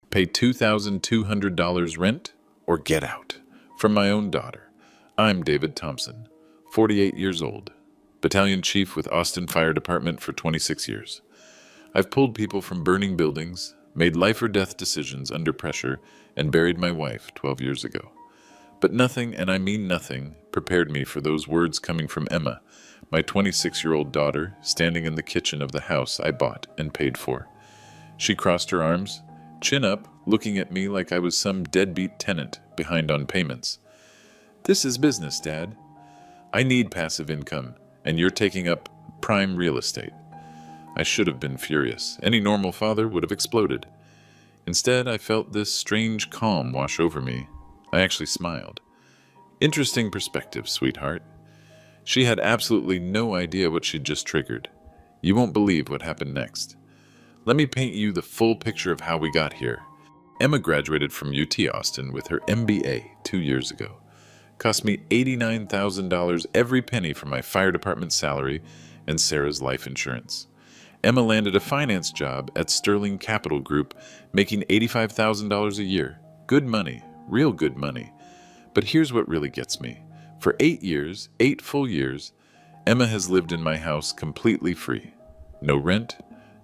Pay $2,200 rent or get out. From my own daughter. I'm David Thompson, 48 years old, battalion chief with Austin Fire Department for 26 years. I've pulled people from burning buildings, made life or death decisions under pressure, and buried my wife 12 years ago. But nothing, and I mean nothing, prepared me for those words coming from Emma, my 26-year-old daughter, standing in the kitchen of the house I bought and paid for. She crossed her arms, chin up, looking at me like I was some deadbeat tenant behind on payments. This is business, Dad. I need passive income, and you're taking up prime real estate. I should have been furious. Any normal father would have exploded. Instead, I felt this strange calm wash over me. I actually smiled. Interesting perspective, sweetheart. She had absolutely no idea what she'd just triggered. You won't believe what happened next. Let me paint you the full picture of how we got here. Emma graduated from UT Austin with her MBA 2 years ago. Cost me $89,000 every penny from my fire department salary and Sarah's life insurance. Emma landed a finance job at Sterling Capital Group, making $85,000 a year. Good money, real good money. But here's what really gets me. For 8 years, 8 full years, Emma has lived in my house completely free. No rent,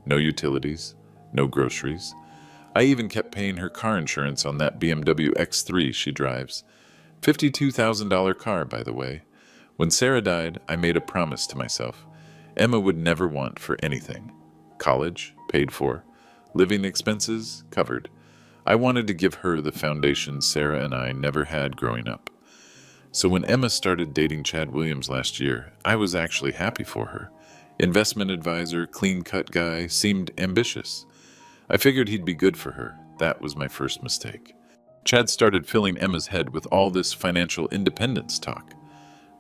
no utilities, no groceries. I even kept paying her car insurance on that BMW X3 she drives. $52,000 car, by the way. When Sarah died, I made a promise to myself. Emma would never want for anything. College, paid for. Living expenses, covered. I wanted to give her the foundation Sarah and I never had growing up. So when Emma started dating Chad Williams last year, I was actually happy for her. Investment advisor, clean-cut guy, seemed ambitious. I figured he'd be good for her. That was my first mistake. Chad started filling Emma's head with all this financial independence talk.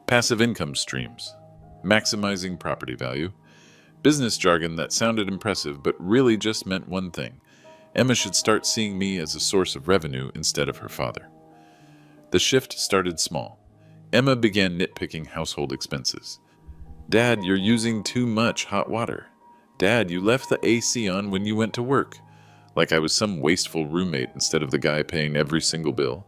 Passive income streams. Maximizing property value. Business jargon that sounded impressive but really just meant one thing. Emma should start seeing me as a source of revenue instead of her father. The shift started small. Emma began nitpicking household expenses. Dad, you're using too much hot water. Dad, you left the AC on when you went to work. Like I was some wasteful roommate instead of the guy paying every single bill.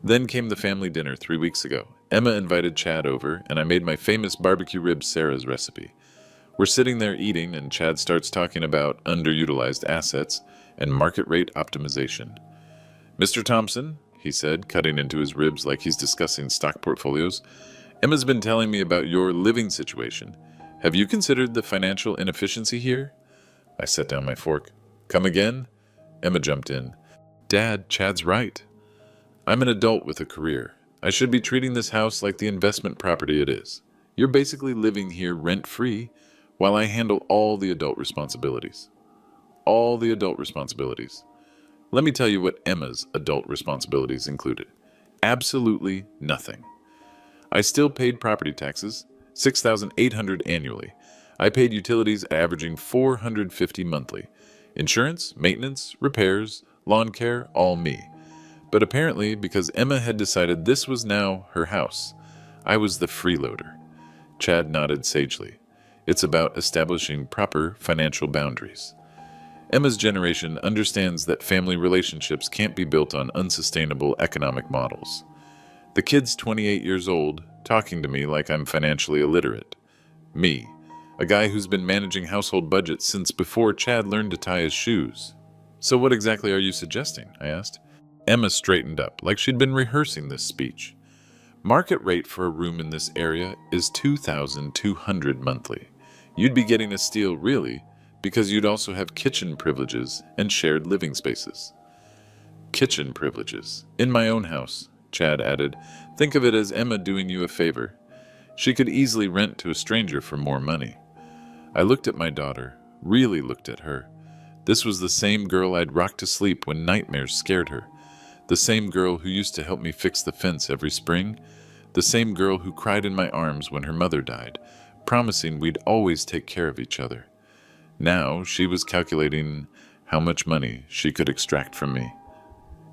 Then came the family dinner 3 weeks ago. Emma invited Chad over, and I made my famous barbecue ribs Sarah's recipe. We're sitting there eating, and Chad starts talking about underutilized assets and market rate optimization. Mr. Thompson, he said, cutting into his ribs like he's discussing stock portfolios, Emma's been telling me about your living situation. Have you considered the financial inefficiency here? I set down my fork. Come again? Emma jumped in. Dad, Chad's right. I'm an adult with a career. I should be treating this house like the investment property it is. You're basically living here rent-free while I handle all the adult responsibilities. All the adult responsibilities. Let me tell you what Emma's adult responsibilities included. Absolutely nothing. I still paid property taxes, $6,800 annually. I paid utilities averaging $450 monthly. Insurance, maintenance, repairs, lawn care, all me. But apparently, because Emma had decided this was now her house, I was the freeloader. Chad nodded sagely. It's about establishing proper financial boundaries. Emma's generation understands that family relationships can't be built on unsustainable economic models. The kid's 28 years old, talking to me like I'm financially illiterate. Me, a guy who's been managing household budgets since before Chad learned to tie his shoes. So what exactly are you suggesting? I asked. Emma straightened up, like she'd been rehearsing this speech. Market rate for a room in this area is $2,200 monthly. You'd be getting a steal, really, because you'd also have kitchen privileges and shared living spaces. Kitchen privileges. In my own house, Chad added. Think of it as Emma doing you a favor. She could easily rent to a stranger for more money. I looked at my daughter, really looked at her. This was the same girl I'd rocked to sleep when nightmares scared her. The same girl who used to help me fix the fence every spring. The same girl who cried in my arms when her mother died, promising we'd always take care of each other. Now she was calculating how much money she could extract from me.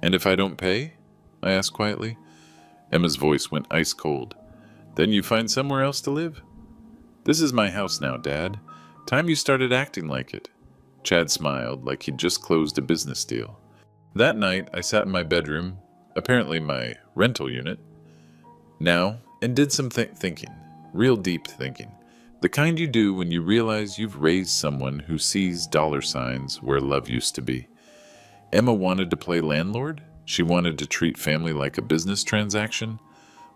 And if I don't pay? I asked quietly. Emma's voice went ice cold. Then you find somewhere else to live? This is my house now, Dad. Time you started acting like it. Chad smiled like he'd just closed a business deal. That night, I sat in my bedroom, apparently my rental unit, now, and did some thinking. Real deep thinking. The kind you do when you realize you've raised someone who sees dollar signs where love used to be. Emma wanted to play landlord? She wanted to treat family like a business transaction?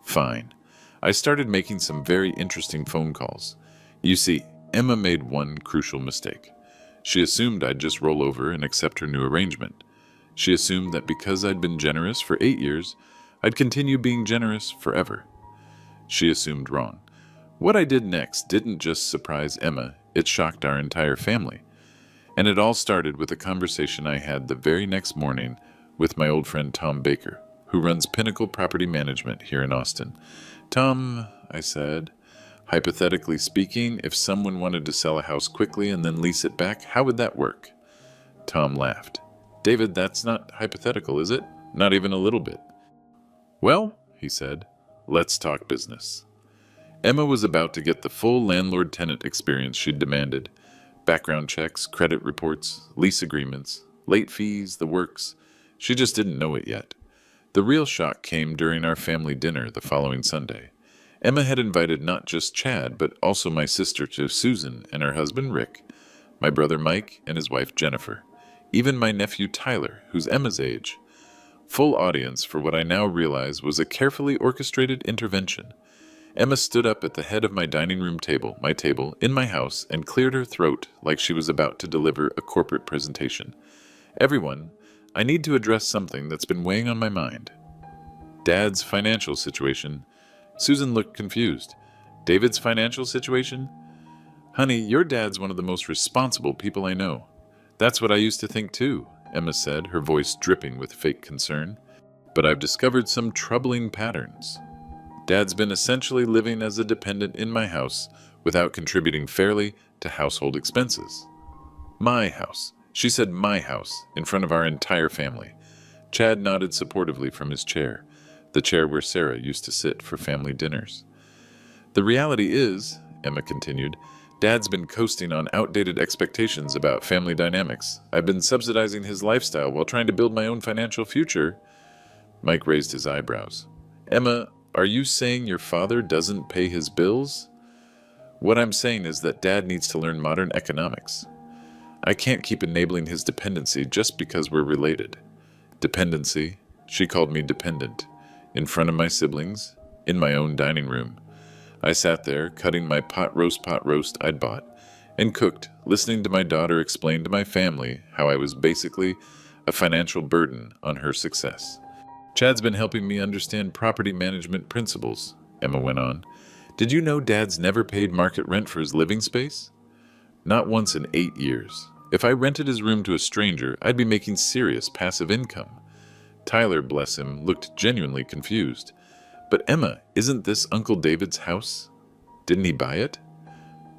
Fine. I started making some very interesting phone calls. You see, Emma made one crucial mistake. She assumed I'd just roll over and accept her new arrangement. She assumed that because I'd been generous for 8 years, I'd continue being generous forever. She assumed wrong. What I did next didn't just surprise Emma, it shocked our entire family. And it all started with a conversation I had the very next morning with my old friend Tom Baker, who runs Pinnacle Property Management here in Austin. Tom, I said, hypothetically speaking, if someone wanted to sell a house quickly and then lease it back, how would that work? Tom laughed. David, that's not hypothetical, is it? Not even a little bit. Well, he said, let's talk business. Emma was about to get the full landlord-tenant experience she'd demanded. Background checks, credit reports, lease agreements, late fees, the works. She just didn't know it yet. The real shock came during our family dinner the following Sunday. Emma had invited not just Chad, but also my sister Susan and her husband Rick, my brother Mike and his wife Jennifer, even my nephew Tyler, who's Emma's age. Full audience for what I now realize was a carefully orchestrated intervention. Emma stood up at the head of my dining room table, my table, in my house, and cleared her throat like she was about to deliver a corporate presentation. Everyone, I need to address something that's been weighing on my mind. Dad's financial situation. Susan looked confused. David's financial situation? Honey, your dad's one of the most responsible people I know. That's what I used to think too, Emma said, her voice dripping with fake concern. But I've discovered some troubling patterns. Dad's been essentially living as a dependent in my house without contributing fairly to household expenses. My house. She said my house, in front of our entire family. Chad nodded supportively from his chair, the chair where Sarah used to sit for family dinners. The reality is, Emma continued, Dad's been coasting on outdated expectations about family dynamics. I've been subsidizing his lifestyle while trying to build my own financial future. Mike raised his eyebrows. Emma, are you saying your father doesn't pay his bills? What I'm saying is that Dad needs to learn modern economics. I can't keep enabling his dependency just because we're related. Dependency? She called me dependent. In front of my siblings, in my own dining room. I sat there, cutting my pot roast I'd bought, and cooked, listening to my daughter explain to my family how I was basically a financial burden on her success. Chad's been helping me understand property management principles, Emma went on. Did you know Dad's never paid market rent for his living space? Not once in 8 years. If I rented his room to a stranger, I'd be making serious passive income. Tyler, bless him, looked genuinely confused. But Emma, isn't this Uncle David's house? Didn't he buy it?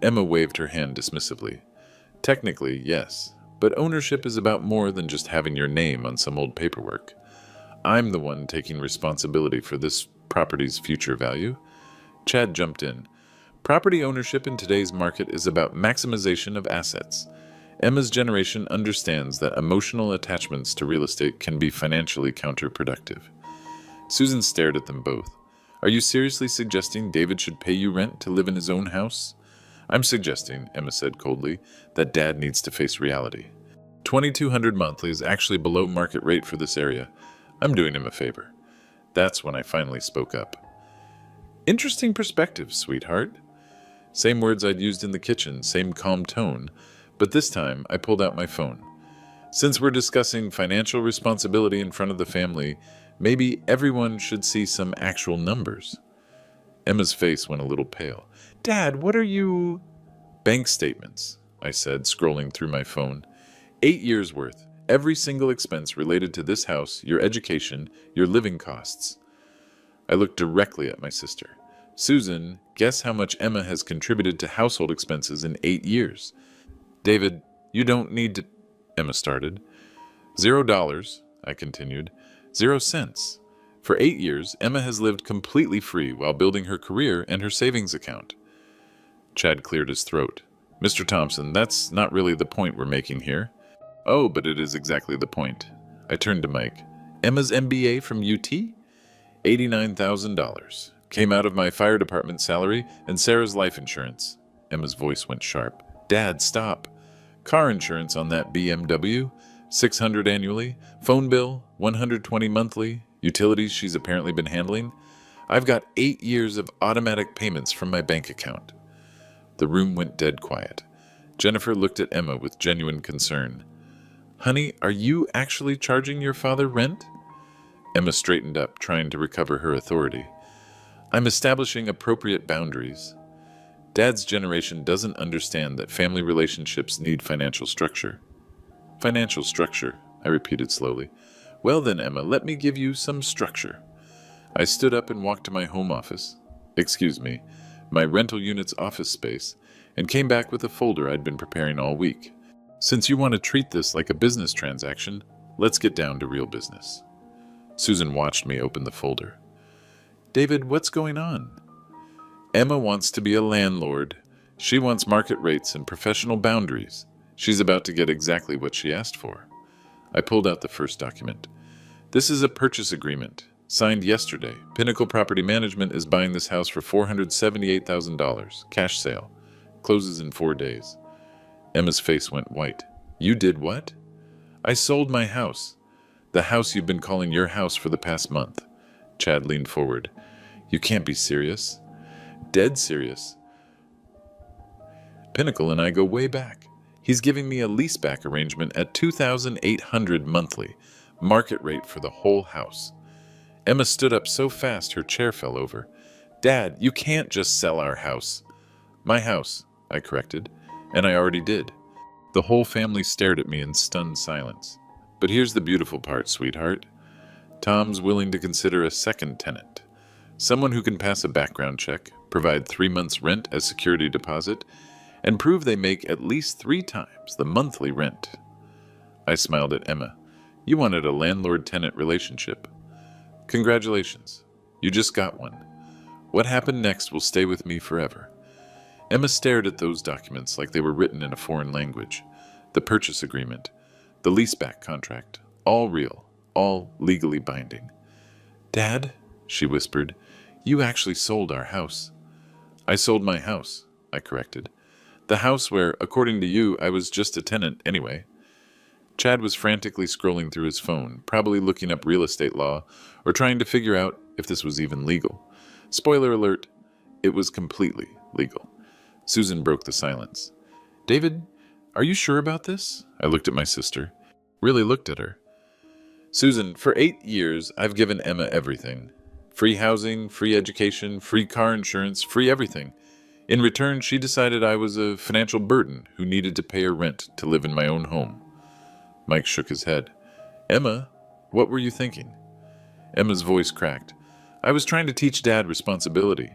Emma waved her hand dismissively. Technically, yes, but ownership is about more than just having your name on some old paperwork. I'm the one taking responsibility for this property's future value. Chad jumped in. Property ownership in today's market is about maximization of assets. Emma's generation understands that emotional attachments to real estate can be financially counterproductive. Susan stared at them both. Are you seriously suggesting David should pay you rent to live in his own house? I'm suggesting, Emma said coldly, that Dad needs to face reality. $2,200 monthly is actually below market rate for this area. I'm doing him a favor. That's when I finally spoke up. Interesting perspective, sweetheart. Same words I'd used in the kitchen, same calm tone, but this time I pulled out my phone. Since we're discussing financial responsibility in front of the family, maybe everyone should see some actual numbers. Emma's face went a little pale. Dad, what are you... Bank statements, I said, scrolling through my phone. 8 years worth. Every single expense related to this house, your education, your living costs. I looked directly at my sister. Susan, guess how much Emma has contributed to household expenses in 8 years? David, you don't need to... Emma started. $0, I continued. 0 cents. For 8 years, Emma has lived completely free while building her career and her savings account. Chad cleared his throat. Mr. Thompson, that's not really the point we're making here. Oh, but it is exactly the point. I turned to Mike. Emma's MBA from UT? $89,000. Came out of my fire department salary and Sarah's life insurance. Emma's voice went sharp. Dad, stop. Car insurance on that BMW? $600 annually. Phone bill? $120 monthly. Utilities she's apparently been handling. I've got 8 years of automatic payments from my bank account. The room went dead quiet. Jennifer looked at Emma with genuine concern. Honey, are you actually charging your father rent? Emma straightened up, trying to recover her authority. I'm establishing appropriate boundaries. Dad's generation doesn't understand that family relationships need financial structure. Financial structure, I repeated slowly. Well then, Emma, let me give you some structure. I stood up and walked to my home office. My rental unit's office space, and came back with a folder I'd been preparing all week. Since you want to treat this like a business transaction, let's get down to real business. Susan watched me open the folder. David, what's going on? Emma wants to be a landlord. She wants market rates and professional boundaries. She's about to get exactly what she asked for. I pulled out the first document. This is a purchase agreement, signed yesterday. Pinnacle Property Management is buying this house for $478,000, cash sale. Closes in 4 days. Emma's face went white. You did what? I sold my house. The house you've been calling your house for the past month. Chad leaned forward. You can't be serious. Dead serious. Pinnacle and I go way back. He's giving me a leaseback arrangement at $2,800 monthly, market rate for the whole house. Emma stood up so fast her chair fell over. Dad, you can't just sell our house. My house, I corrected, and I already did. The whole family stared at me in stunned silence. But here's the beautiful part, sweetheart. Tom's willing to consider a second tenant. Someone who can pass a background check, provide 3 months' rent as security deposit, and prove they make at least 3 times the monthly rent. I smiled at Emma. You wanted a landlord-tenant relationship. Congratulations. You just got one. What happened next will stay with me forever. Emma stared at those documents like they were written in a foreign language. The purchase agreement, the leaseback contract, all real, all legally binding. Dad, she whispered, you actually sold our house. I sold my house, I corrected. The house where, according to you, I was just a tenant anyway. Chad was frantically scrolling through his phone, probably looking up real estate law or trying to figure out if this was even legal. Spoiler alert, it was completely legal. Susan broke the silence. David, are you sure about this? I looked at my sister. Really looked at her. Susan, for 8 years, I've given Emma everything. Free housing, free education, free car insurance, free everything. In return, she decided I was a financial burden who needed to pay her rent to live in my own home. Mike shook his head. Emma, what were you thinking? Emma's voice cracked. I was trying to teach Dad responsibility.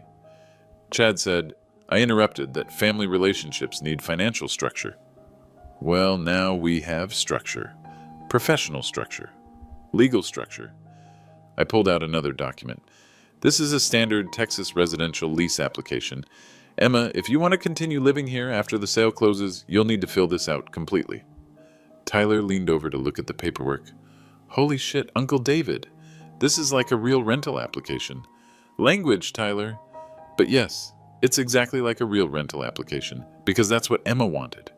Chad said, I interrupted that family relationships need financial structure. Well, now we have structure. Professional structure. Legal structure. I pulled out another document. This is a standard Texas residential lease application. Emma, if you want to continue living here after the sale closes, you'll need to fill this out completely. Tyler leaned over to look at the paperwork. Holy shit, Uncle David. This is like a real rental application. Language, Tyler. But yes, it's exactly like a real rental application, because that's what Emma wanted.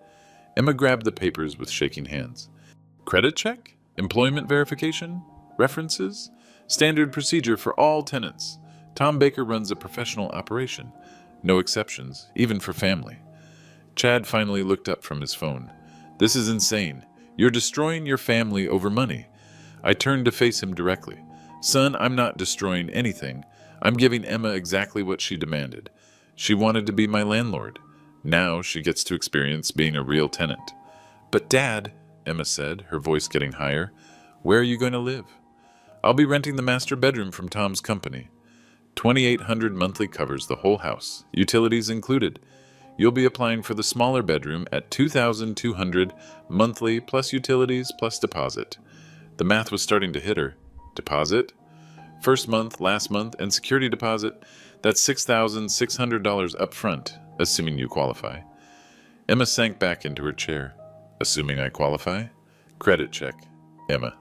Emma grabbed the papers with shaking hands. Credit check? Employment verification? References? Standard procedure for all tenants. Tom Baker runs a professional operation. No exceptions, even for family. Chad finally looked up from his phone. This is insane. You're destroying your family over money. I turned to face him directly. Son, I'm not destroying anything. I'm giving Emma exactly what she demanded. She wanted to be my landlord. Now she gets to experience being a real tenant. But Dad, Emma said, her voice getting higher, where are you going to live? I'll be renting the master bedroom from Tom's company. $2,800 monthly covers the whole house, utilities included. You'll be applying for the smaller bedroom at $2,200 monthly plus utilities plus deposit. The math was starting to hit her. Deposit? First month, last month, and security deposit, that's $6,600 up front, assuming you qualify. Emma sank back into her chair. Assuming I qualify? Credit check. Emma.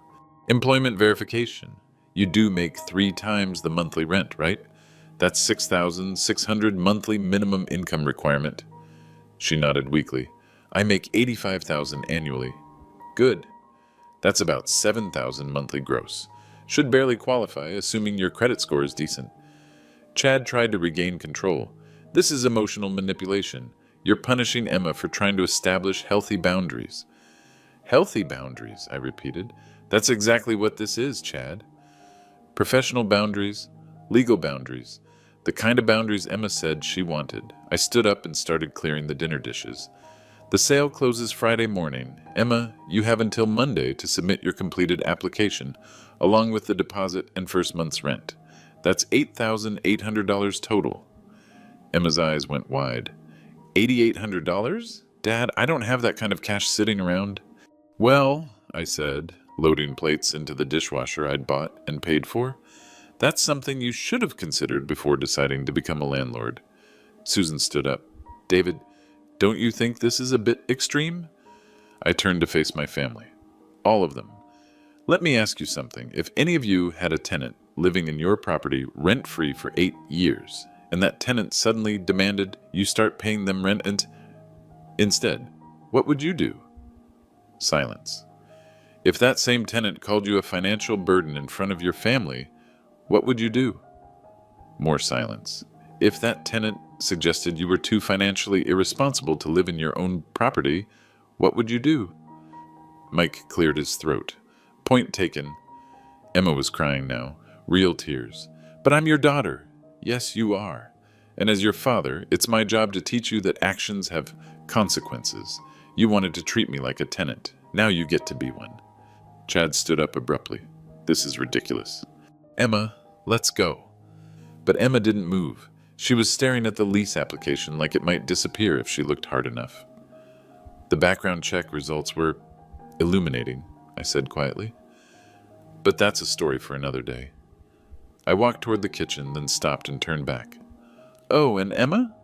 Employment verification. You do make 3 times the monthly rent, right? That's 6,600 monthly minimum income requirement. She nodded weakly. I make 85,000 annually. Good. That's about 7,000 monthly gross. Should barely qualify, assuming your credit score is decent. Chad tried to regain control. This is emotional manipulation. You're punishing Emma for trying to establish healthy boundaries. Healthy boundaries, I repeated. That's exactly what this is, Chad. Professional boundaries, legal boundaries, the kind of boundaries Emma said she wanted. I stood up and started clearing the dinner dishes. The sale closes Friday morning. Emma, you have until Monday to submit your completed application, along with the deposit and first month's rent. That's $8,800 total. Emma's eyes went wide. $8,800? Dad, I don't have that kind of cash sitting around. Well, I said, loading plates into the dishwasher I'd bought and paid for, that's something you should have considered before deciding to become a landlord. Susan stood up. David, don't you think this is a bit extreme? I turned to face my family. All of them. Let me ask you something. If any of you had a tenant living in your property rent-free for 8 years, and that tenant suddenly demanded you start paying them rent instead, what would you do? Silence. If that same tenant called you a financial burden in front of your family, what would you do? More silence. If that tenant suggested you were too financially irresponsible to live in your own property, what would you do? Mike cleared his throat. Point taken. Emma was crying now, real tears. But I'm your daughter. Yes, you are. And as your father, it's my job to teach you that actions have consequences. You wanted to treat me like a tenant. Now you get to be one. Chad stood up abruptly. This is ridiculous. Emma, let's go. But Emma didn't move. She was staring at the lease application like it might disappear if she looked hard enough. The background check results were illuminating, I said quietly. But that's a story for another day. I walked toward the kitchen, then stopped and turned back. Oh, and Emma?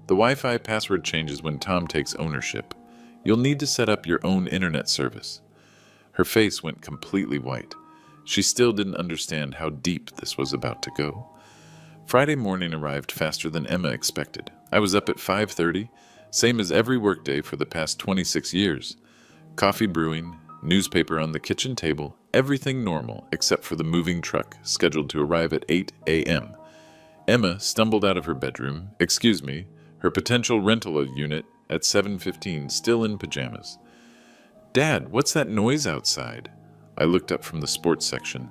The Wi-Fi password changes when Tom takes ownership. You'll need to set up your own internet service. Her face went completely white. She still didn't understand how deep this was about to go. Friday morning arrived faster than Emma expected. I was up at 5:30, same as every workday for the past 26 years. Coffee brewing, newspaper on the kitchen table, everything normal except for the moving truck scheduled to arrive at 8 a.m. Emma stumbled out of her bedroom, her potential rental unit at 7:15, still in pajamas. Dad, what's that noise outside? I looked up from the sports section.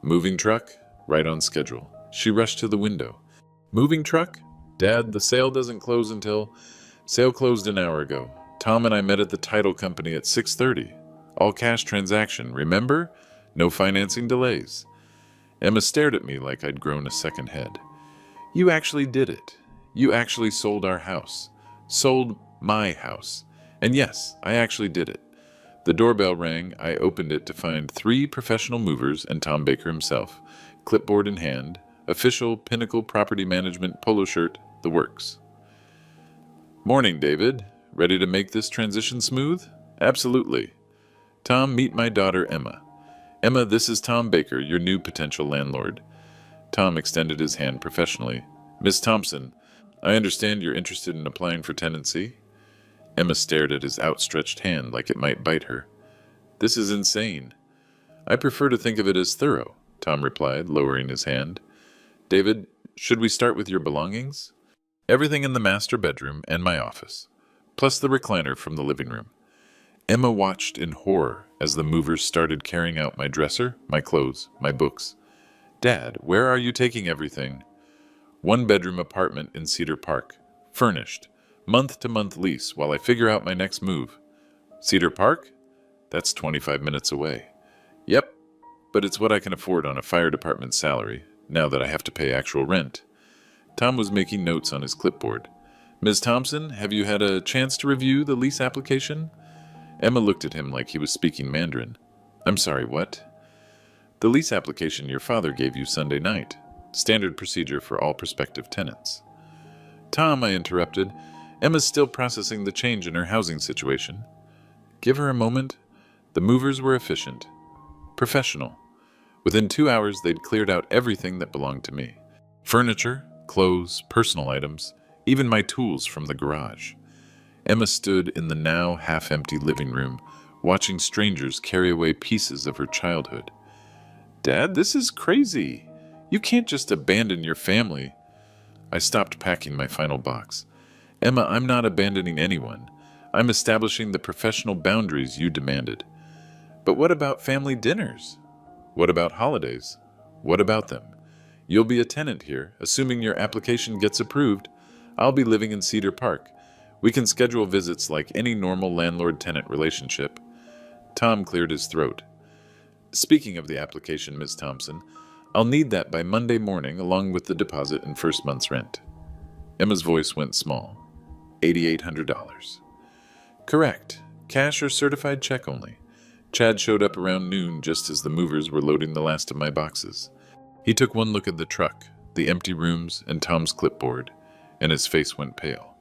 Moving truck, right on schedule. She rushed to the window. Moving truck? Dad, the sale doesn't close until... Sale closed an hour ago. Tom and I met at the title company at 6:30. All cash transaction, remember? No financing delays. Emma stared at me like I'd grown a second head. You actually did it. You actually sold our house. Sold my house. And yes, I actually did it. The doorbell rang. I opened it to find 3 professional movers and Tom Baker himself, clipboard in hand, official Pinnacle Property Management polo shirt, the works. Morning, David. Ready to make this transition smooth? Absolutely. Tom, meet my daughter, Emma. Emma, this is Tom Baker, your new potential landlord. Tom extended his hand professionally. Miss Thompson, I understand you're interested in applying for tenancy. Emma stared at his outstretched hand like it might bite her. This is insane. I prefer to think of it as thorough, Tom replied, lowering his hand. David, should we start with your belongings? Everything in the master bedroom and my office, plus the recliner from the living room. Emma watched in horror as the movers started carrying out my dresser, my clothes, my books. Dad, where are you taking everything? 1-bedroom apartment in Cedar Park, furnished, month-to-month lease while I figure out my next move. Cedar Park? That's 25 minutes away. Yep, but it's what I can afford on a fire department salary, now that I have to pay actual rent. Tom was making notes on his clipboard. Ms. Thompson, have you had a chance to review the lease application? Emma looked at him like he was speaking Mandarin. I'm sorry, what? The lease application your father gave you Sunday night. Standard procedure for all prospective tenants. Tom, I interrupted. Emma's still processing the change in her housing situation. Give her a moment. The movers were efficient. Professional. Within 2 hours, they'd cleared out everything that belonged to me. Furniture, clothes, personal items, even my tools from the garage. Emma stood in the now half-empty living room, watching strangers carry away pieces of her childhood. Dad, this is crazy. You can't just abandon your family. I stopped packing my final box. Emma, I'm not abandoning anyone. I'm establishing the professional boundaries you demanded. But what about family dinners? What about holidays? What about them? You'll be a tenant here, assuming your application gets approved. I'll be living in Cedar Park. We can schedule visits like any normal landlord-tenant relationship. Tom cleared his throat. Speaking of the application, Ms. Thompson, I'll need that by Monday morning along with the deposit and first month's rent. Emma's voice went small. $8,800. Correct. Cash or certified check only. Chad showed up around noon just as the movers were loading the last of my boxes. He took one look at the truck, the empty rooms, and Tom's clipboard, and his face went pale.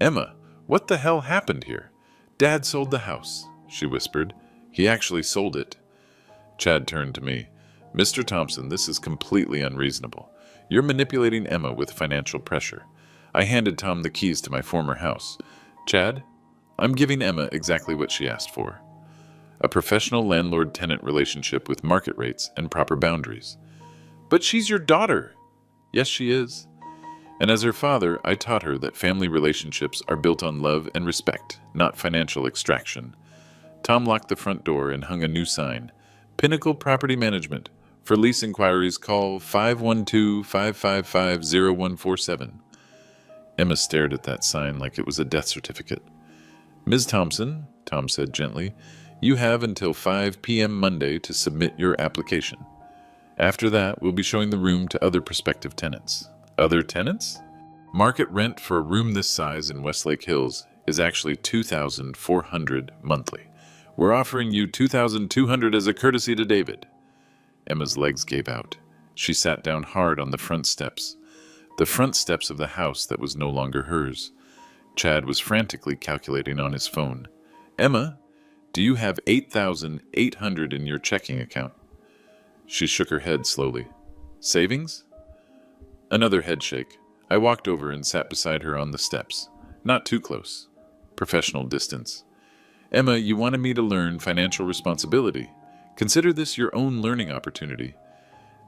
Emma, what the hell happened here? Dad sold the house, she whispered. He actually sold it. Chad turned to me. Mr. Thompson, this is completely unreasonable. You're manipulating Emma with financial pressure. I handed Tom the keys to my former house. Chad, I'm giving Emma exactly what she asked for. A professional landlord-tenant relationship with market rates and proper boundaries. But she's your daughter. Yes, she is. And as her father, I taught her that family relationships are built on love and respect, not financial extraction. Tom locked the front door and hung a new sign. Pinnacle Property Management. For lease inquiries, call 512-555-0147. Emma stared at that sign like it was a death certificate. Ms. Thompson, Tom said gently, you have until 5 p.m. Monday to submit your application. After that, we'll be showing the room to other prospective tenants. Other tenants? Market rent for a room this size in Westlake Hills is actually $2,400 monthly. We're offering you $2,200 as a courtesy to David. Emma's legs gave out. She sat down hard on the front steps of the house that was no longer hers. Chad was frantically calculating on his phone. Emma, do you have $8,800 in your checking account? She shook her head slowly. Savings? Another head shake. I walked over and sat beside her on the steps. Not too close. Professional distance. Emma, you wanted me to learn financial responsibility. Consider this your own learning opportunity.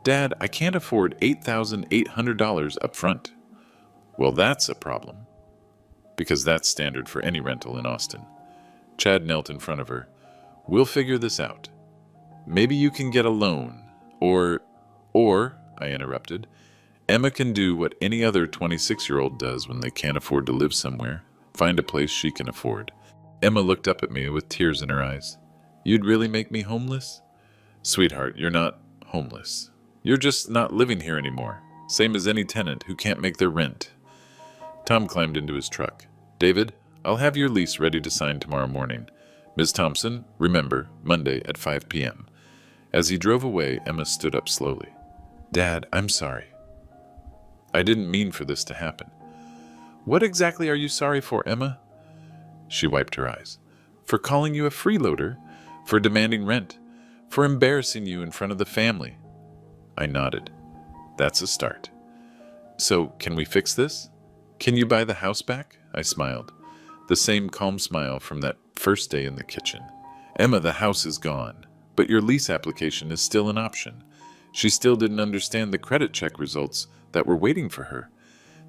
Dad, I can't afford $8,800 up front. Well, that's a problem. Because that's standard for any rental in Austin. Chad knelt in front of her. We'll figure this out. Maybe you can get a loan. Or, I interrupted, Emma can do what any other 26-year-old does when they can't afford to live somewhere. Find a place she can afford. Emma looked up at me with tears in her eyes. You'd really make me homeless? Sweetheart, you're not homeless. You're just not living here anymore. Same as any tenant who can't make their rent. Tom climbed into his truck. David, I'll have your lease ready to sign tomorrow morning. Ms. Thompson, remember, Monday at 5 p.m. As he drove away, Emma stood up slowly. Dad, I'm sorry. I didn't mean for this to happen. What exactly are you sorry for, Emma? She wiped her eyes. For calling you a freeloader, for demanding rent, for embarrassing you in front of the family. I nodded. That's a start. So, can we fix this? Can you buy the house back? I smiled. The same calm smile from that first day in the kitchen. Emma, the house is gone, but your lease application is still an option. She still didn't understand the credit check results that were waiting for her.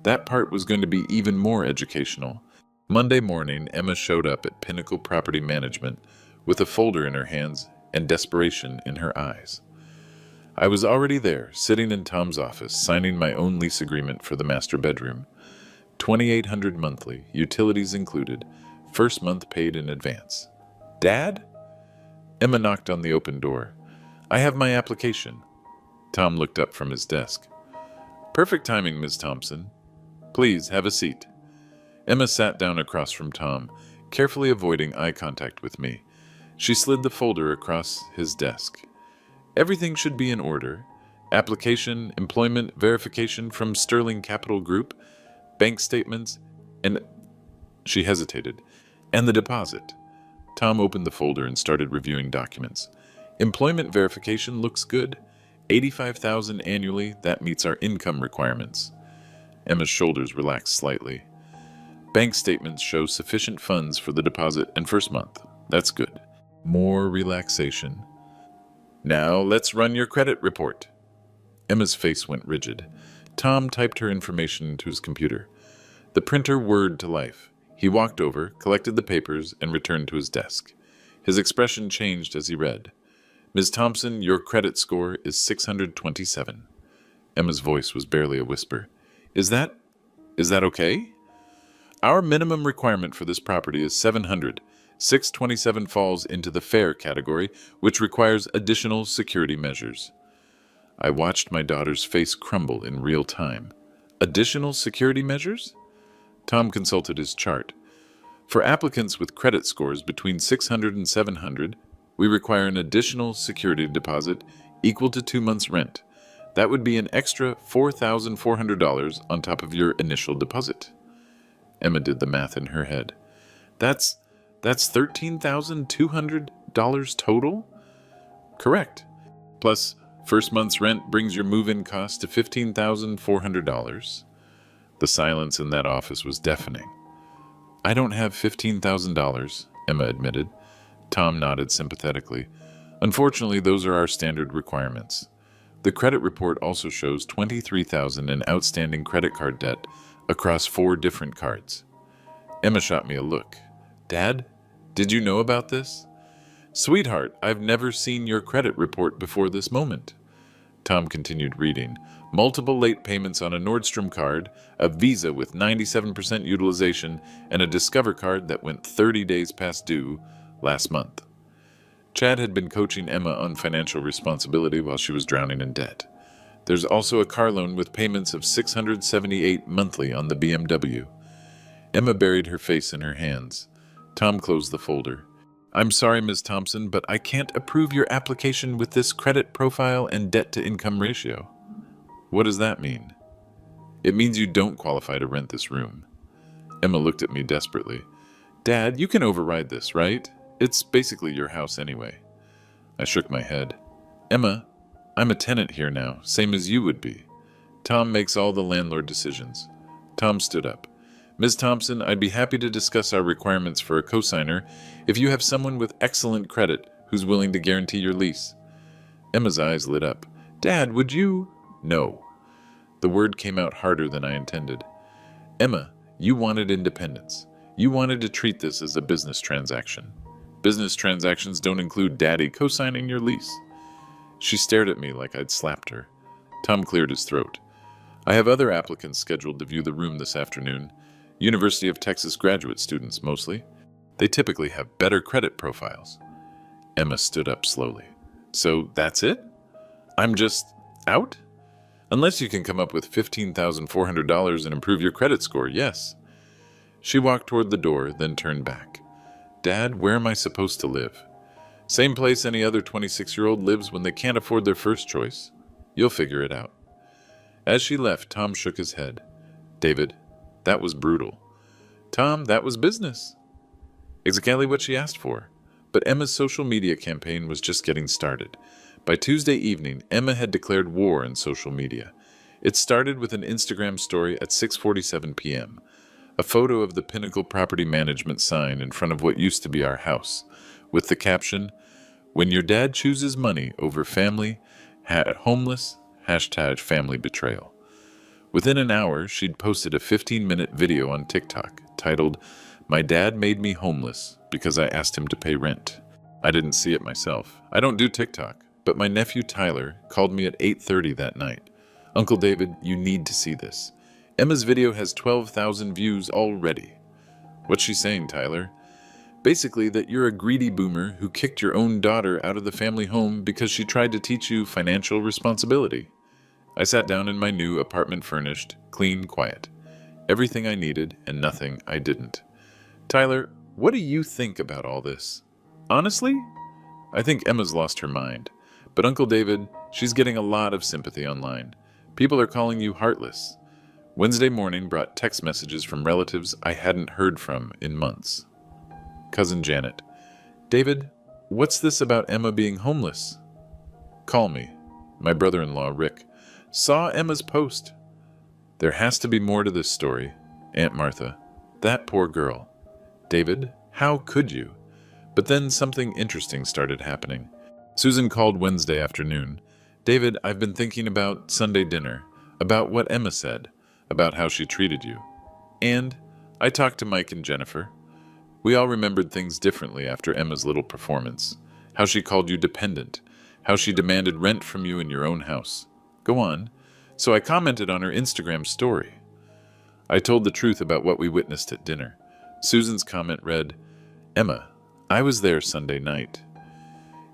That part was going to be even more educational. Monday morning, Emma showed up at Pinnacle Property Management with a folder in her hands and desperation in her eyes. I was already there, sitting in Tom's office, signing my own lease agreement for the master bedroom. $2,800 monthly, utilities included, first month paid in advance. Dad? Emma knocked on the open door. I have my application. Tom looked up from his desk. Perfect timing, Ms. Thompson. Please, have a seat. Emma sat down across from Tom, carefully avoiding eye contact with me. She slid the folder across his desk. Everything should be in order. Application, employment verification from Sterling Capital Group, bank statements, and... She hesitated. And the deposit. Tom opened the folder and started reviewing documents. Employment verification looks good. 85,000 annually, that meets our income requirements. Emma's shoulders relaxed slightly. Bank statements show sufficient funds for the deposit and first month. That's good. More relaxation. Now let's run your credit report. Emma's face went rigid. Tom typed her information into his computer. The printer whirred to life. He walked over, collected the papers, and returned to his desk. His expression changed as he read. Ms. Thompson, your credit score is 627. Emma's voice was barely a whisper. Is that okay? Our minimum requirement for this property is 700. 627 falls into the fair category, which requires additional security measures. I watched my daughter's face crumble in real time. Additional security measures? Tom consulted his chart. For applicants with credit scores between 600 and 700, we require an additional security deposit equal to 2 months' rent. That would be an extra $4,400 on top of your initial deposit. Emma did the math in her head. That's $13,200 total? Correct. Plus, first month's rent brings your move-in cost to $15,400. The silence in that office was deafening. I don't have $15,000, Emma admitted. Tom nodded sympathetically. Unfortunately, those are our standard requirements. The credit report also shows $23,000 in outstanding credit card debt across 4 different cards. Emma shot me a look. Dad, did you know about this? Sweetheart, I've never seen your credit report before this moment. Tom continued reading. Multiple late payments on a Nordstrom card, a Visa with 97% utilization, and a Discover card that went 30 days past due last month. Chad had been coaching Emma on financial responsibility while she was drowning in debt. There's also a car loan with payments of $678 monthly on the BMW. Emma buried her face in her hands. Tom closed the folder. I'm sorry, Ms. Thompson, but I can't approve your application with this credit profile and debt-to-income ratio. What does that mean? It means you don't qualify to rent this room. Emma looked at me desperately. Dad, you can override this, right? It's basically your house anyway. I shook my head. Emma, I'm a tenant here now, same as you would be. Tom makes all the landlord decisions. Tom stood up. Ms. Thompson, I'd be happy to discuss our requirements for a cosigner if you have someone with excellent credit who's willing to guarantee your lease. Emma's eyes lit up. Dad, would you? No. The word came out harder than I intended. Emma, you wanted independence. You wanted to treat this as a business transaction. Business transactions don't include Daddy co-signing your lease. She stared at me like I'd slapped her. Tom cleared his throat. I have other applicants scheduled to view the room this afternoon. University of Texas graduate students, mostly. They typically have better credit profiles. Emma stood up slowly. So that's it? I'm just out? Unless you can come up with $15,400 and improve your credit score, yes. She walked toward the door, then turned back. Dad, where am I supposed to live? Same place any other 26-year-old lives when they can't afford their first choice. You'll figure it out. As she left, Tom shook his head. David, that was brutal. Tom, that was business. Exactly what she asked for. But Emma's social media campaign was just getting started. By Tuesday evening, Emma had declared war on social media. It started with an Instagram story at 6:47 p.m. A photo of the Pinnacle Property Management sign in front of what used to be our house, with the caption, When your dad chooses money over family, homeless, #family betrayal. Within an hour, she'd posted a 15-minute video on TikTok titled, My Dad Made Me Homeless Because I Asked Him to Pay Rent. I didn't see it myself. I don't do TikTok, but my nephew Tyler called me at 8:30 that night. Uncle David, you need to see this. Emma's video has 12,000 views already. What's she saying, Tyler? Basically that you're a greedy boomer who kicked your own daughter out of the family home because she tried to teach you financial responsibility. I sat down in my new apartment, furnished, clean, quiet. Everything I needed and nothing I didn't. Tyler, what do you think about all this? Honestly, I think Emma's lost her mind. But Uncle David, she's getting a lot of sympathy online. People are calling you heartless. Wednesday morning brought text messages from relatives I hadn't heard from in months. Cousin Janet. David, What's this about Emma being homeless? Call me. My brother-in-law, Rick, saw Emma's post. There has to be more to this story. Aunt Martha. That poor girl. David, how could you? But then something interesting started happening. Susan called Wednesday afternoon. David, I've been thinking about Sunday dinner, about what Emma said, about how she treated you. And I talked to Mike and Jennifer. We all remembered things differently after Emma's little performance. How she called you dependent, how she demanded rent from you in your own house. Go on. So I commented on her Instagram story. I told the truth about what we witnessed at dinner. Susan's comment read, Emma, I was there Sunday night.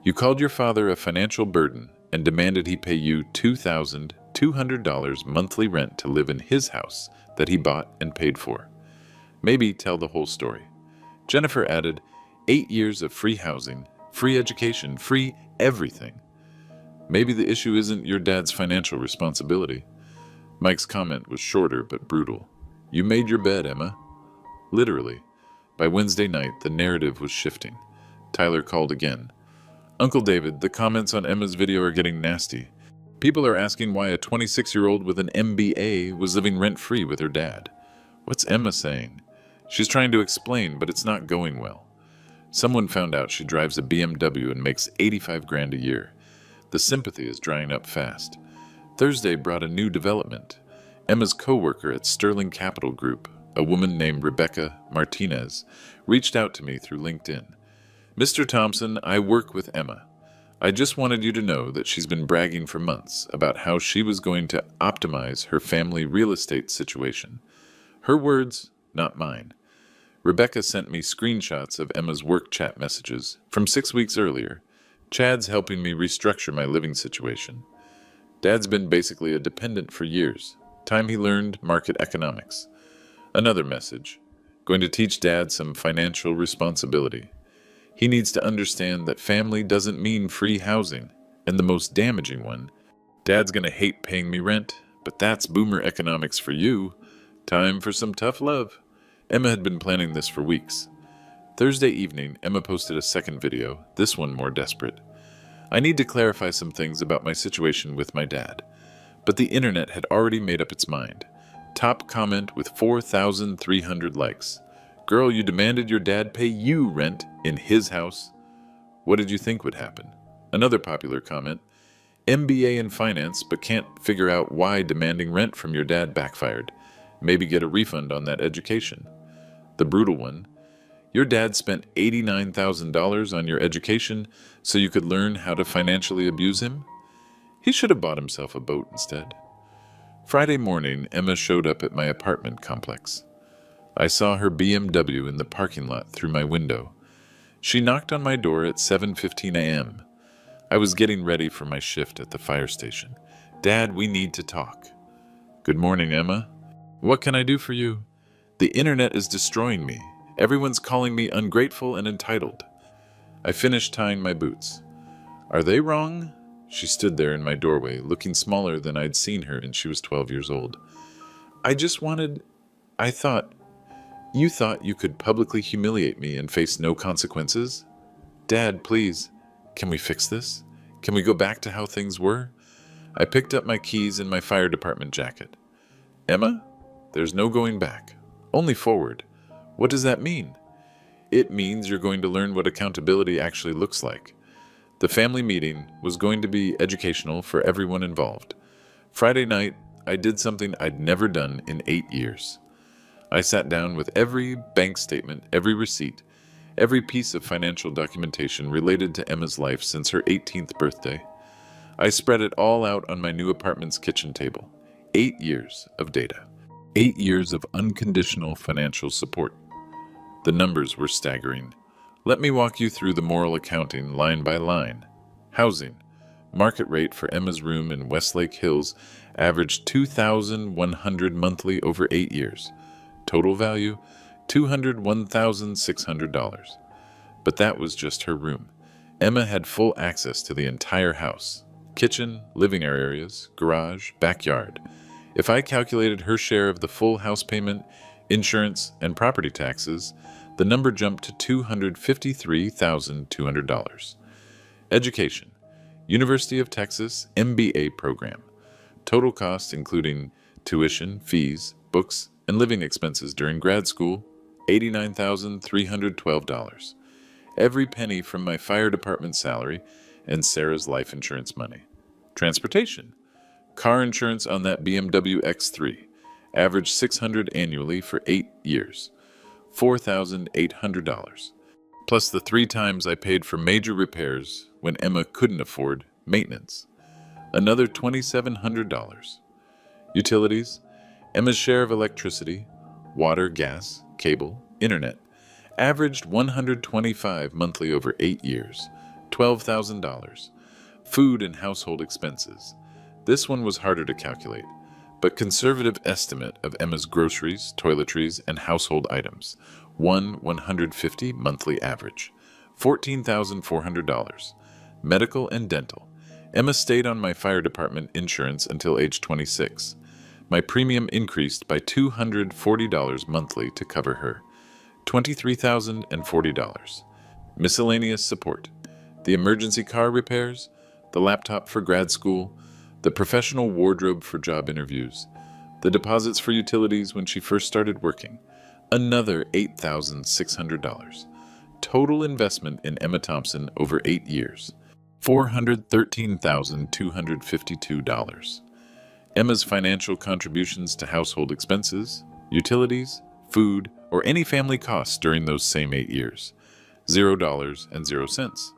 You called your father a financial burden and demanded he pay you $2,200 monthly rent to live in his house that he bought and paid for. Maybe tell the whole story. Jennifer added, 8 years of free housing, free education, free everything. Maybe the issue isn't your dad's financial responsibility. Mike's comment was shorter but brutal. You made your bed, Emma. Literally. By Wednesday night, the narrative was shifting. Tyler called again. Uncle David, the comments on Emma's video are getting nasty. People are asking why a 26-year-old with an MBA was living rent-free with her dad. What's Emma saying? She's trying to explain, but it's not going well. Someone found out she drives a BMW and makes $85,000 a year. The sympathy is drying up fast. Thursday brought a new development. Emma's co-worker at Sterling Capital Group, a woman named Rebecca Martinez, reached out to me through LinkedIn. Mr. Thompson, I work with Emma. I just wanted you to know that she's been bragging for months about how she was going to optimize her family real estate situation. Her words, not mine. Rebecca sent me screenshots of Emma's work chat messages from 6 weeks earlier. Chad's helping me restructure my living situation. Dad's been basically a dependent for years. Time he learned market economics. Another message. Going to teach Dad some financial responsibility. He needs to understand that family doesn't mean free housing. And the most damaging one, Dad's gonna hate paying me rent, but that's boomer economics for you. Time for some tough love. Emma had been planning this for weeks. Thursday evening, Emma posted a second video, this one more desperate. I need to clarify some things about my situation with my dad. But the internet had already made up its mind. Top comment with 4,300 likes. Girl, you demanded your dad pay you rent in his house. What did you think would happen? Another popular comment. MBA in finance, but can't figure out why demanding rent from your dad backfired. Maybe get a refund on that education. The brutal one. Your dad spent $89,000 on your education so you could learn how to financially abuse him? He should have bought himself a boat instead. Friday morning, Emma showed up at my apartment complex. I saw her BMW in the parking lot through my window. She knocked on my door at 7:15 a.m. I was getting ready for my shift at the fire station. Dad, we need to talk. Good morning, Emma. What can I do for you? The internet is destroying me. Everyone's calling me ungrateful and entitled. I finished tying my boots. Are they wrong? She stood there in my doorway, looking smaller than I'd seen her when she was 12 years old. You thought you could publicly humiliate me and face no consequences? Dad, please, can we fix this? Can we go back to how things were? I picked up my keys and my fire department jacket. Emma, there's no going back, only forward. What does that mean? It means you're going to learn what accountability actually looks like. The family meeting was going to be educational for everyone involved. Friday night, I did something I'd never done in 8 years. I sat down with every bank statement, every receipt, every piece of financial documentation related to Emma's life since her 18th birthday. I spread it all out on my new apartment's kitchen table. 8 years of data. 8 years of unconditional financial support. The numbers were staggering. Let me walk you through the moral accounting line by line. Housing. Market rate for Emma's room in Westlake Hills averaged $2,100 monthly over 8 years. Total value, $201,600. But that was just her room. Emma had full access to the entire house. Kitchen, living areas, garage, backyard. If I calculated her share of the full house payment, insurance, and property taxes, The number jumped to $253,200. Education. University of Texas MBA program. Total cost including tuition, fees, books, and living expenses during grad school, $89,312. Every penny from my fire department salary and Sarah's life insurance money. Transportation. Car insurance on that BMW X3. Average $600 annually for 8 years. $4,800. Plus the 3 times I paid for major repairs when Emma couldn't afford maintenance. Another $2,700. Utilities. Emma's share of electricity, water, gas, cable, internet, averaged $125 monthly over 8 years, $12,000. Food and household expenses. This one was harder to calculate, but conservative estimate of Emma's groceries, toiletries, and household items. $150 monthly average, $14,400. Medical and dental. Emma stayed on my fire department insurance until age 26. My premium increased by $240 monthly to cover her. $23,040. Miscellaneous support. The emergency car repairs, the laptop for grad school, the professional wardrobe for job interviews, the deposits for utilities when she first started working. Another $8,600. Total investment in Emma Thompson over 8 years. $413,252. Emma's financial contributions to household expenses, utilities, food, or any family costs during those same 8 years. $0.00.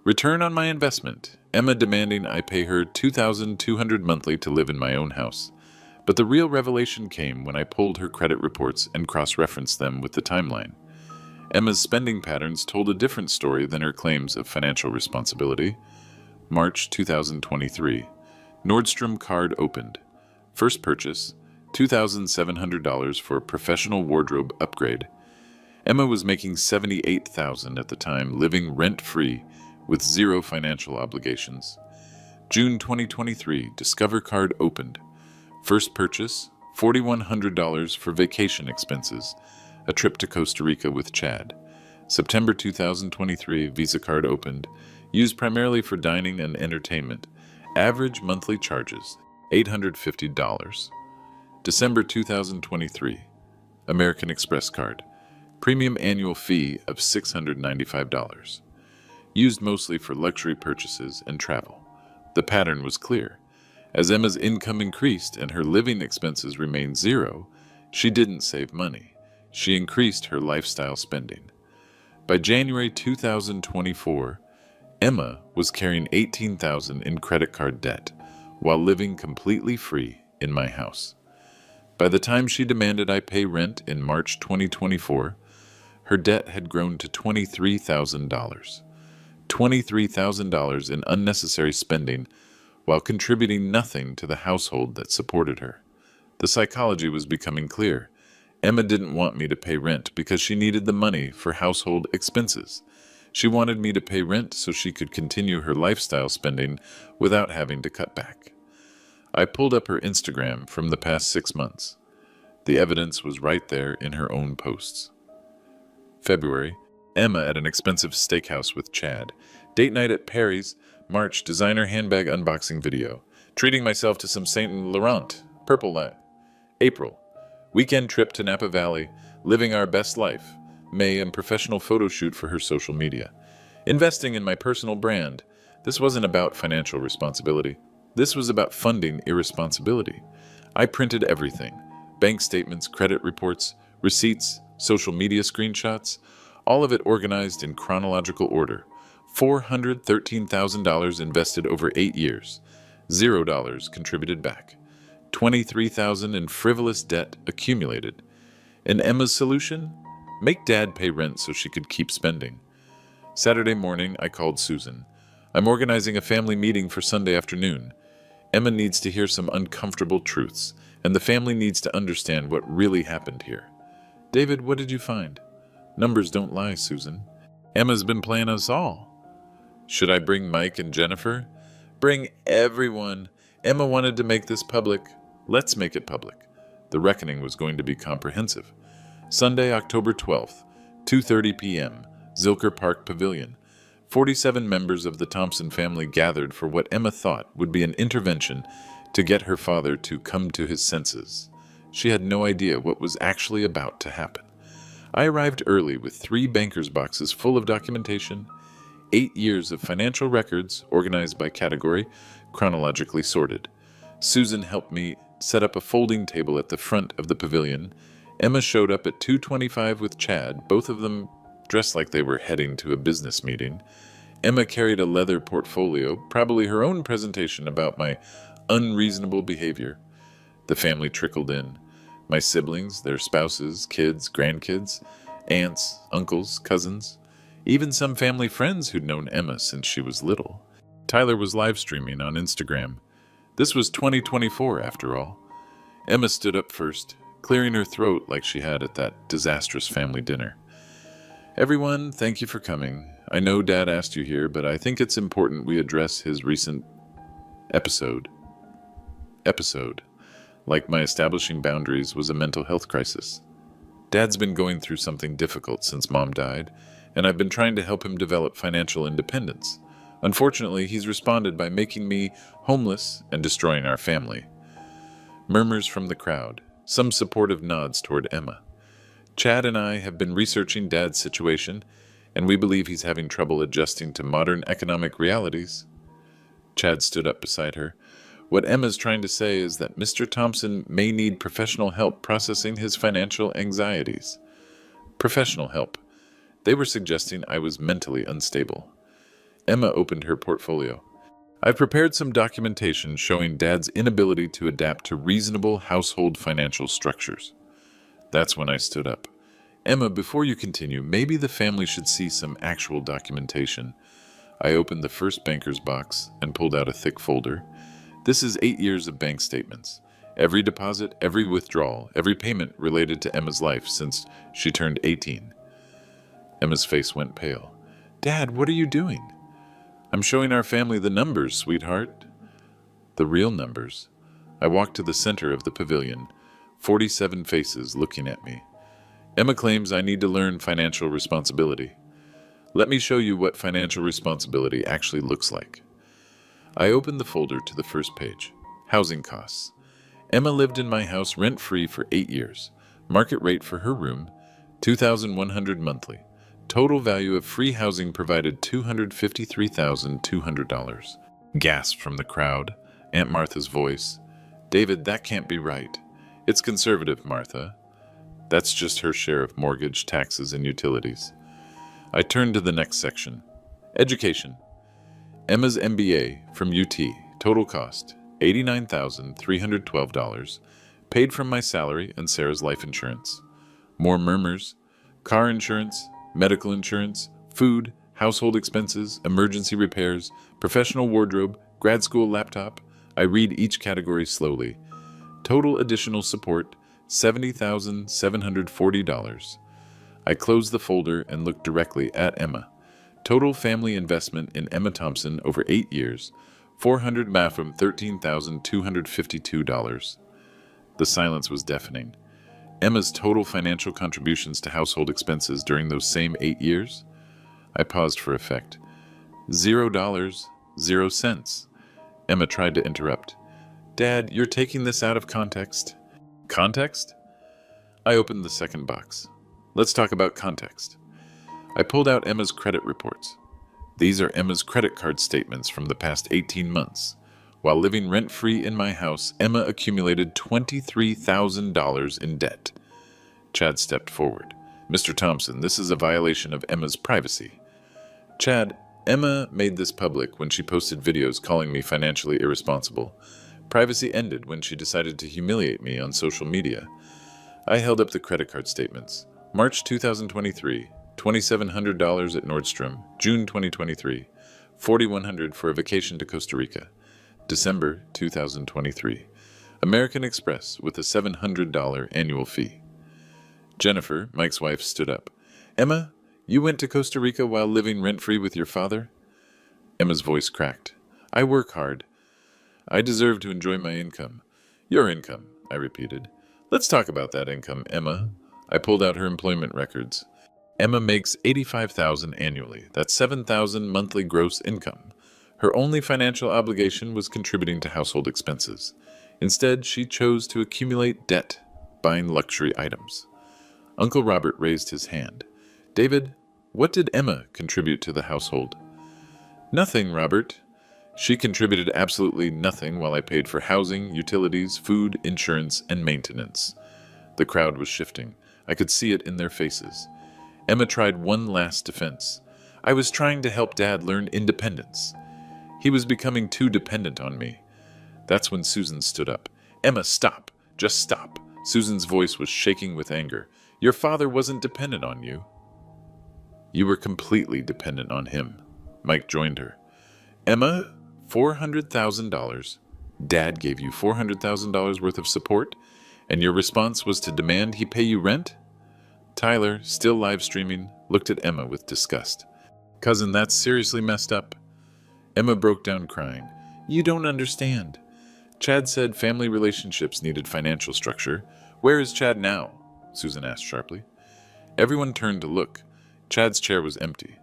Return on my investment. Emma demanding I pay her $2,200 monthly to live in my own house. But the real revelation came when I pulled her credit reports and cross-referenced them with the timeline. Emma's spending patterns told a different story than her claims of financial responsibility. March 2023. Nordstrom card opened. First purchase, $2,700 for a professional wardrobe upgrade. Emma was making $78,000 at the time, living rent-free with zero financial obligations. June 2023, Discover card opened. First purchase, $4,100 for vacation expenses, a trip to Costa Rica with Chad. September 2023, Visa card opened, used primarily for dining and entertainment. Average monthly charges, $850. December 2023, American Express card. Premium annual fee of $695. Used mostly for luxury purchases and travel. The pattern was clear. As Emma's income increased and her living expenses remained zero, she didn't save money. She increased her lifestyle spending. By January 2024, Emma was carrying $18,000 in credit card debt while living completely free in my house. By the time she demanded I pay rent in March 2024, her debt had grown to $23,000. $23,000 in unnecessary spending while contributing nothing to the household that supported her. The psychology was becoming clear. Emma didn't want me to pay rent because she needed the money for household expenses. She wanted me to pay rent so she could continue her lifestyle spending without having to cut back. I pulled up her Instagram from the past 6 months. The evidence was right there in her own posts. February, Emma at an expensive steakhouse with Chad. Date night at Perry's. March, designer handbag unboxing video. Treating myself to some Saint Laurent. Purple light. April, weekend trip to Napa Valley. Living our best life. May, and professional photo shoot for her social media. Investing in my personal brand. This wasn't about financial responsibility. This was about funding irresponsibility. I printed everything. Bank statements, credit reports, receipts, social media screenshots, all of it organized in chronological order. $413,000 invested over 8 years. $0 contributed back. $23,000 in frivolous debt accumulated. And Emma's solution? Make Dad pay rent so she could keep spending. Saturday morning, I called Susan. I'm organizing a family meeting for Sunday afternoon. Emma needs to hear some uncomfortable truths, and the family needs to understand what really happened here. David, what did you find? Numbers don't lie, Susan. Emma's been playing us all. Should I bring Mike and Jennifer? Bring everyone. Emma wanted to make this public. Let's make it public. The reckoning was going to be comprehensive. Sunday, October 12th, 2:30 p.m., Zilker Park Pavilion. 47 members of the Thompson family gathered for what Emma thought would be an intervention to get her father to come to his senses. She had no idea what was actually about to happen. I arrived early with 3 banker's boxes full of documentation, 8 years of financial records organized by category, chronologically sorted. Susan helped me set up a folding table at the front of the pavilion. Emma showed up at 2:25 with Chad, both of them dressed like they were heading to a business meeting. Emma carried a leather portfolio, probably her own presentation about my unreasonable behavior. The family trickled in. My siblings, their spouses, kids, grandkids, aunts, uncles, cousins, even some family friends who'd known Emma since she was little. Tyler was live streaming on Instagram. This was 2024, after all. Emma stood up first, clearing her throat like she had at that disastrous family dinner. Everyone, thank you for coming. I know Dad asked you here, but I think it's important we address his recent episode. Like my establishing boundaries was a mental health crisis. Dad's been going through something difficult since Mom died, and I've been trying to help him develop financial independence. Unfortunately, he's responded by making me homeless and destroying our family. Murmurs from the crowd, some supportive nods toward Emma. Chad and I have been researching Dad's situation, and we believe he's having trouble adjusting to modern economic realities. Chad stood up beside her. What Emma's trying to say is that Mr. Thompson may need professional help processing his financial anxieties. Professional help. They were suggesting I was mentally unstable. Emma opened her portfolio. I've prepared some documentation showing Dad's inability to adapt to reasonable household financial structures. That's when I stood up. Emma, before you continue, maybe the family should see some actual documentation. I opened the first banker's box and pulled out a thick folder. This is 8 years of bank statements. Every deposit, every withdrawal, every payment related to Emma's life since she turned 18. Emma's face went pale. Dad, what are you doing? I'm showing our family the numbers, sweetheart. The real numbers. I walked to the center of the pavilion, 47 faces looking at me. Emma claims I need to learn financial responsibility. Let me show you what financial responsibility actually looks like. I opened the folder to the first page. Housing costs. Emma lived in my house rent-free for 8 years. Market rate for her room, $2,100 monthly. Total value of free housing provided $253,200. Gasp from the crowd. Aunt Martha's voice. David, that can't be right. It's conservative, Martha. That's just her share of mortgage, taxes, and utilities. I turned to the next section. Education. Emma's MBA from UT. Total cost, $89,312. Paid from my salary and Sarah's life insurance. More murmurs. Car insurance, medical insurance, food, household expenses, emergency repairs, professional wardrobe, grad school laptop. I read each category slowly. Total additional support, $70,740. I closed the folder and looked directly at Emma. Total family investment in Emma Thompson over 8 years, $400 from $13,252. The silence was deafening. Emma's total financial contributions to household expenses during those same 8 years? I paused for effect. $0, 0 cents. Emma tried to interrupt. Dad, you're taking this out of context. Context? I opened the second box. Let's talk about context. I pulled out Emma's credit reports. These are Emma's credit card statements from the past 18 months. While living rent-free in my house, Emma accumulated $23,000 in debt. Chad stepped forward. Mr. Thompson, this is a violation of Emma's privacy. Chad, Emma made this public when she posted videos calling me financially irresponsible. Privacy ended when she decided to humiliate me on social media. I held up the credit card statements. March 2023, $2,700 at Nordstrom. June 2023, $4,100 for a vacation to Costa Rica. December 2023, American Express with a $700 annual fee. Jennifer, Mike's wife, stood up. Emma, you went to Costa Rica while living rent-free with your father? Emma's voice cracked. I work hard. I deserve to enjoy my income. Your income, I repeated. Let's talk about that income, Emma. I pulled out her employment records. Emma makes $85,000 annually. That's $7,000 monthly gross income. Her only financial obligation was contributing to household expenses. Instead, she chose to accumulate debt, buying luxury items. Uncle Robert raised his hand. David, what did Emma contribute to the household? Nothing, Robert. She contributed absolutely nothing while I paid for housing, utilities, food, insurance, and maintenance. The crowd was shifting. I could see it in their faces. Emma tried one last defense. I was trying to help Dad learn independence. He was becoming too dependent on me. That's when Susan stood up. Emma, stop. Just stop. Susan's voice was shaking with anger. Your father wasn't dependent on you. You were completely dependent on him. Mike joined her. Emma, $400,000. Dad gave you $400,000 worth of support, and your response was to demand he pay you rent? Tyler, still live streaming, looked at Emma with disgust. Cousin, that's seriously messed up. Emma broke down crying. You don't understand. Chad said family relationships needed financial structure. Where is Chad now? Susan asked sharply. Everyone turned to look. Chad's chair was empty.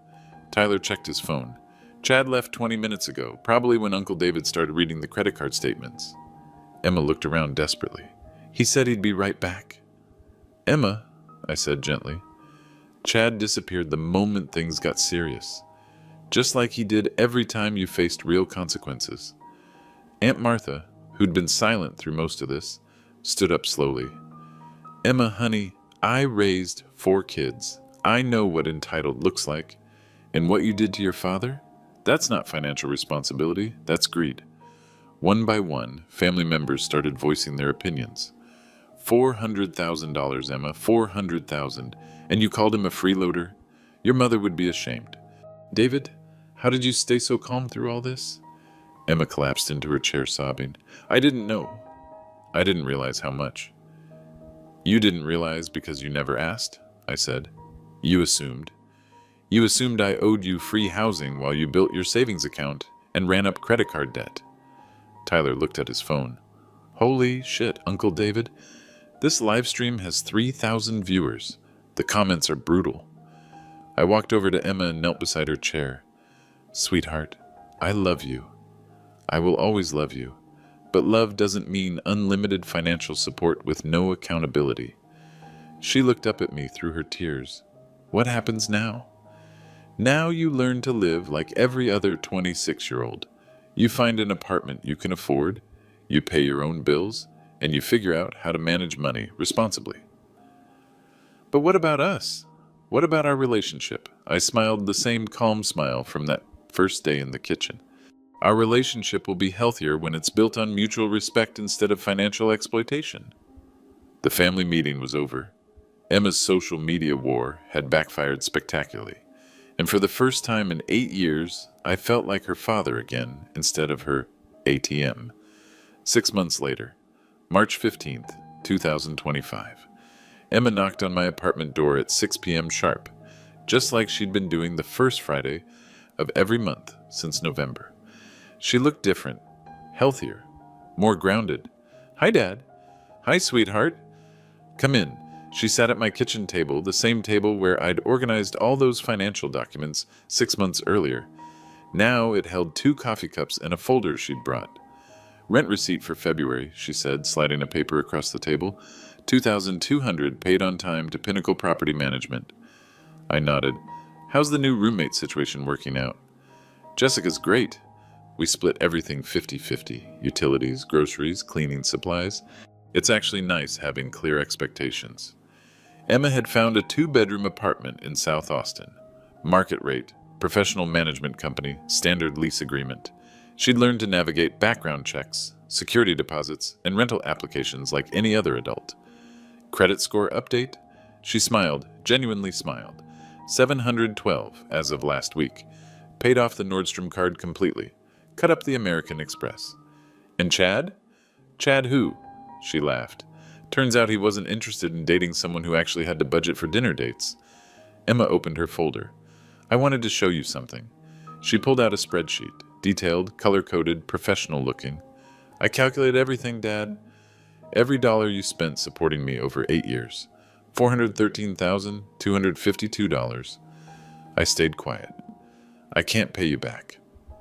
Tyler checked his phone. Chad left 20 minutes ago, probably when Uncle David started reading the credit card statements. Emma looked around desperately. He said he'd be right back. Emma, I said gently. Chad disappeared the moment things got serious, just like he did every time you faced real consequences. Aunt Martha, who'd been silent through most of this, stood up slowly. Emma, honey, I raised 4 kids. I know what entitled looks like. And what you did to your father? That's not financial responsibility, that's greed. One by one, family members started voicing their opinions. $400,000, Emma, $400,000. And you called him a freeloader? Your mother would be ashamed. David, how did you stay so calm through all this? Emma collapsed into her chair sobbing. I didn't know. I didn't realize how much. You didn't realize because you never asked, I said. You assumed. You assumed I owed you free housing while you built your savings account and ran up credit card debt. Tyler looked at his phone. Holy shit, Uncle David. This live stream has 3,000 viewers. The comments are brutal. I walked over to Emma and knelt beside her chair. Sweetheart, I love you. I will always love you. But love doesn't mean unlimited financial support with no accountability. She looked up at me through her tears. What happens now? Now you learn to live like every other 26-year-old. You find an apartment you can afford, you pay your own bills, and you figure out how to manage money responsibly. But what about us? What about our relationship? I smiled the same calm smile from that first day in the kitchen. Our relationship will be healthier when it's built on mutual respect instead of financial exploitation. The family meeting was over. Emma's social media war had backfired spectacularly, and for the first time in 8 years, I felt like her father again instead of her ATM. 6 months later, March 15th, 2025. Emma knocked on my apartment door at 6 p.m. sharp, just like she'd been doing the first Friday of every month since November. She looked different, healthier, more grounded. Hi, Dad. Hi, sweetheart. Come in. She sat at my kitchen table, the same table where I'd organized all those financial documents 6 months earlier. Now it held 2 coffee cups and a folder she'd brought. Rent receipt for February, she said, sliding a paper across the table. $2,200 paid on time to Pinnacle Property Management. I nodded. How's the new roommate situation working out? Jessica's great. We split everything 50-50. Utilities, groceries, cleaning supplies. It's actually nice having clear expectations. Emma had found a 2-bedroom apartment in South Austin. Market rate, professional management company, standard lease agreement. She'd learned to navigate background checks, security deposits, and rental applications like any other adult. Credit score update? She smiled, genuinely smiled. 712 as of last week. Paid off the Nordstrom card completely. Cut up the American Express. And Chad? Chad who? She laughed. Turns out he wasn't interested in dating someone who actually had to budget for dinner dates. Emma opened her folder. I wanted to show you something. She pulled out a spreadsheet. Detailed, color-coded, professional-looking. I calculated everything, Dad. Every dollar you spent supporting me over 8 years. $413,252. I stayed quiet. I can't pay you back.